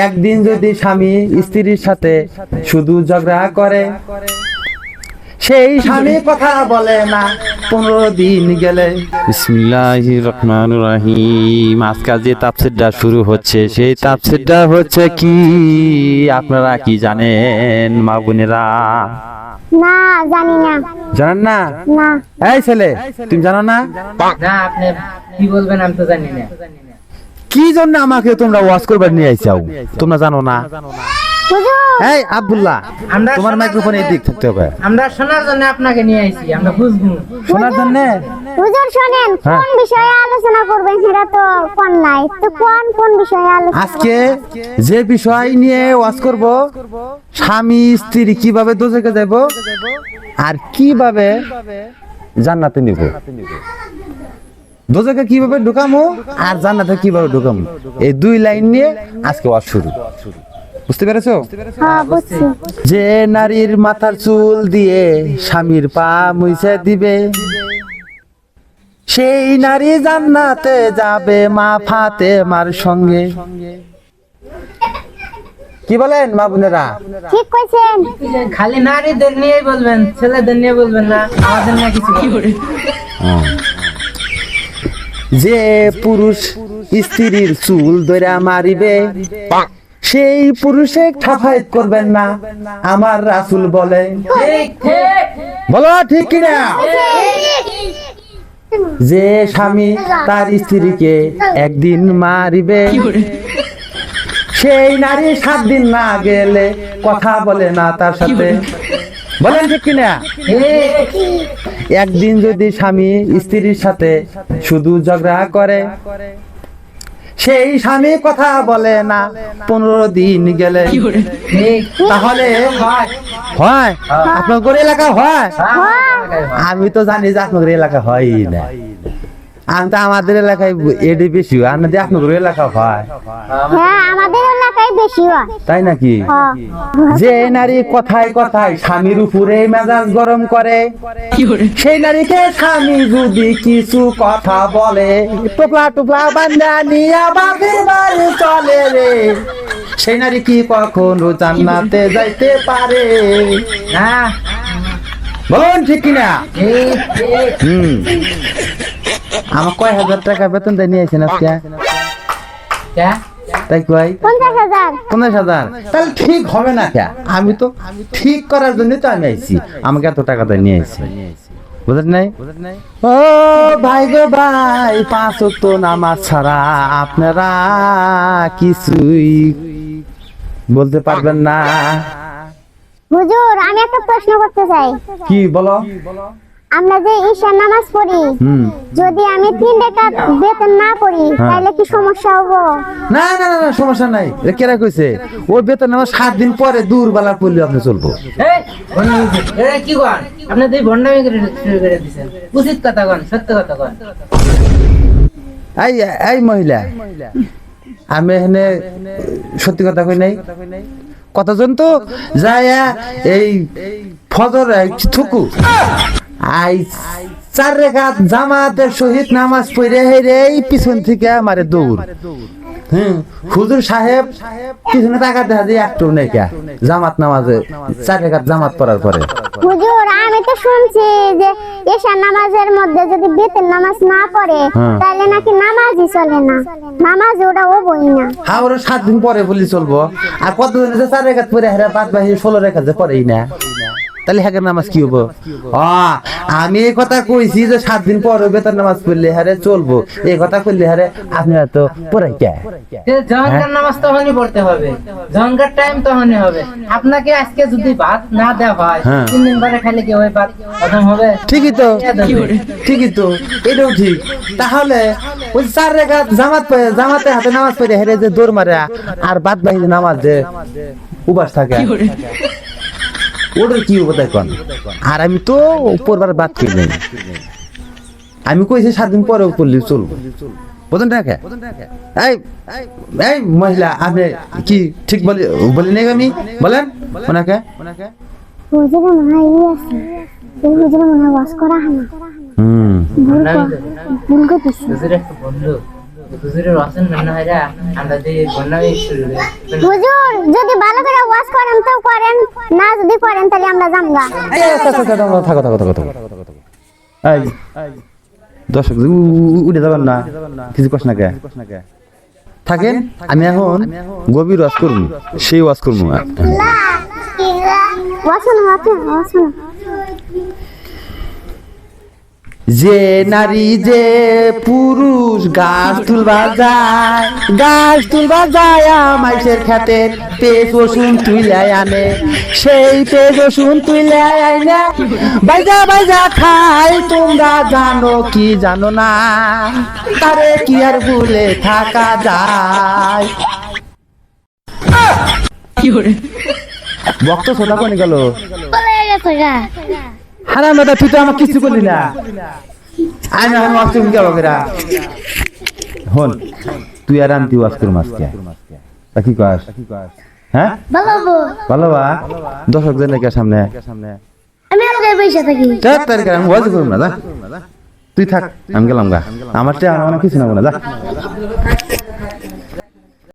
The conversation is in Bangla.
একদিন যদি স্বামী স্ত্রীর সাথে শুধু ঝগড়া করে, সেই স্বামী কথা বলে না 15 দিন গেলে। বিসমিল্লাহির রহমানির রহিম। আজকাল যে তাফসীরটা শুরু হচ্ছে সেই তাফসীরটা হচ্ছে কি আপনারা কি জানেন মা বোনেরা? না, জানি না। জানেন না? না। এই ছেলে, তুমি জানো না? না, আপনি কি বলবেন আমি তো জানি না। কি জন্য আমাকে তোমরা ওয়াজ করবার নিয়ে আইছাও? তোমরা জানো না? হুজুর, এই আব্দুল্লাহ, আমরা তোমার শোনার মাইক্রোফোন জন্য- এদিক থাকতে হবে। আমরা শোনার জন্য আপনাকে নিয়ে আইছি, আমরা বুঝবো। শোনার জন্য? হুজুর শোনেন, হ্যাঁ। কোন বিষয়ে আলোচনা করবেন সেটা তো কোন নাই। তো কোন বিষয়ে আলোচনা আজকে যে বিষয় নিয়ে ওয়াজ করব, স্বামী স্ত্রী কিভাবে দোজখে যাব আর কিভাবে জান্নাতে নিব। দোজখে কিভাবে ঢুকামো আর জান্নাতে কিভাবে ঢুকামো, এই 2 লাইন নিয়ে আজকে ওয়াজ শুরু। বুঝতে পেরেছো? হ্যাঁ, বুঝছি। যে নারীর মাথার চুল দিয়ে স্বামীর পা মুছে দিবে, সেই নারী জান্নাতে যাবে মা ফাতেমার সঙ্গে। কি বলেন মা বোনেরা? ঠিক কইছেন। খালি নারীদের নিয়েই বলবেন, ছেলেদের নিয়ে বলবেন না, আমাদের নিয়ে কিছু বলবেন। যে পুরুষ স্ত্রীর চুল ধরে মারিবে, সেই পুরুষে ঠাফাইত করবেন না, আমার রাসূল বলে। ঠিক ঠিক। বলো ঠিক কিনা? যে স্বামী তার স্ত্রীকে একদিন মারিবে, সেই নারী 7 দিন না গেলে কথা বলে না তার সাথে। বলেন ঠিক কিনা? একদিন যদি স্বামী স্ত্রীর সাথে শুধু ঝগড়া করে, সেই স্বামী কথা বলে না 15 দিন গেলে। ঠিক। তাহলে হয় আপনাদের এলাকা হয়? আমি তো জানি যে আপনাদের এলাকা হয়ই না। আমি তো আমাদের এলাকায় এডি বেশি হয়, আর না দিয়ে আপনাদের এলাকা হয়। হ্যাঁ, আমাদের এলাকায় বেশি হয়। তাই নাকি? হ্যাঁ। যে নারী কথায় কথায় স্বামীর উপরে মেজাজ গরম করে, সেই নারীকে স্বামী যদি কিছু কথা বলে, টোপলা টোপলা বান্দা নিয়া বাপের বাড়ি চলে রে, সেই নারী কি কখনো জান্নাতে যাইতে পারে? না, বলুন ঠিক কিনা? ঠিক ঠিক। আমার কয় হাজার টাকা বেতন দিয়ে নিয়েছেন আজকে? কে? তাই কয় 50,000। 15,000। তাহলে ঠিক হবে না কে? আমি তো ঠিক করার জন্য তো আমি আইছি, আমাকে এত টাকা দিয়ে নিয়ে আইছি। বুঝলেন নাই? ও ভাই গো ভাই, 5 ওয়াক্ত নামাজ ছাড়া আপনারা কিছুই বলতে পারবেন না। হুজুর, আমি একটা প্রশ্ন করতে চাই। কি বলো? আমরা যে ঈশার নামাজ পড়ি, যদি আমি 3 রাকাত বেতন না পড়ি তাহলে কি সমস্যা হবো? না না না না, সমস্যা নাই। এ কেরা কইছে? ওই বেতন আমার 7 দিন পরে দূরবেলা পড়লে আপনি চলবো। এই, এরা কি কন? আপনি তো এই ভণ্ডামি করে শুরু করে দিছেন। উচিত কথা কন, সত্য কথা কন। এই এই মহিলা, আমি এখানে সত্যি কথা কই নাই। কতজন তো যায় এই ফজর থুকু আই 4 রাকাত জামাতের সহিত নামাজ পড়ে হেরে এই পিছন থেকে আমারে দৌড়। হুজুর সাহেব পিছনে টাকা দেখা যায় একটু নেই কে জামাত নামাজে 4 রাকাত জামাত পড়ার পরে। হুজুর, আমি তো শুনছি যে ঈশার নামাজের মধ্যে যদি বেতন নামাজ না পড়ে তাহলে নাকি নামাজই চলে না, নামাজ ওটা হবই না। হ্যাঁ, ওরা 7 দিন পরে বলি চলবো। আর কতদিন 4 রাকাত পরে হেরে বাদ বাকি 16 রাকাত যে পড়েই না, তাহলে হ্যাঁ নামাজ কি হবো? আমি এই কথা কইছি যে 7 দিন পরে বেতন নামাজ পড়লে হারে চলবো, এই কথা কইলে হারে আপনারা তো পড়াই কে? জহরকার নামাজ তখনই পড়তে হবে, জহরকার টাইম তখনই হবে। আপনাকে আজকে যদি ভাত না দেওয়া হয় 3 দিন পরে খাইলে কি ওই ভাত হজম হবে? ঠিকই তো, ঠিকই তো, এটাও ঠিক। তাহলে ওই 4 রাকাত জামাতে হাতে নামাজ পড়ে হেরে যে দৌড় মারে আর বাদ বাকি নামাজ যে উপাস থাকে, ওটার কি হবে দেখুন? আর আমি তো পড়বার বাদ করি নাই। আমি কইছি 7 দিন পরে পড়লে চলবো। বুঝলেন না? এই এই মহিলা, আপনি কি ঠিক বলি নাই? আমি বলেন ওনাকে। হুজুরে মনে হয় ই আছে, এই হুজুরে মনে হয় ওয়াজ করা হয় না। ভুল করতেছি। হুজুর একটা বন্ধু হুজুরের ওয়াসন মনে হয় রা আমরা দিয়ে বন্যাই শুরু হবে হুজুর যদি ভালো করে ওয়াজ করেন তো করেন, না যদি করেন তাহলে আমরা যামগা। এই, থাকো এই দর্শক উঠে যাবেন না, কিছু কষ্ট না কে থাকেন। আমি এখন গভীর ওয়াজ করবো, সেই ওয়াজ করবো। যে নারী যে পুরুষ গাছ তুলবা যায় মাইসের খেতে পেজ রসুন তুইলে আনে, সেই পেজ রসুন তুইলে আনে বাইজা খাই। তোমরা জানো কি জানো না, তারে কি আর ভুলে থাকা যায়। বক্ত সোনা কোনে গেল? হারাম দাদা, তুই তো আমার কিছু করলি না। আমি এখন ওয়াজ করবি কে বাকেরা? হন তুই আর আমি ওয়াজ করবো আজকে, তা কি কস? হ্যাঁ ভালো বা দর্শক জন নাকি সামনে আমি আলগায় বসে থাকি। আমি ওয়াজ করবো না, তুই থাক, আমি গেলাম গা। আমার চেয়ে আমার কিছু না যা।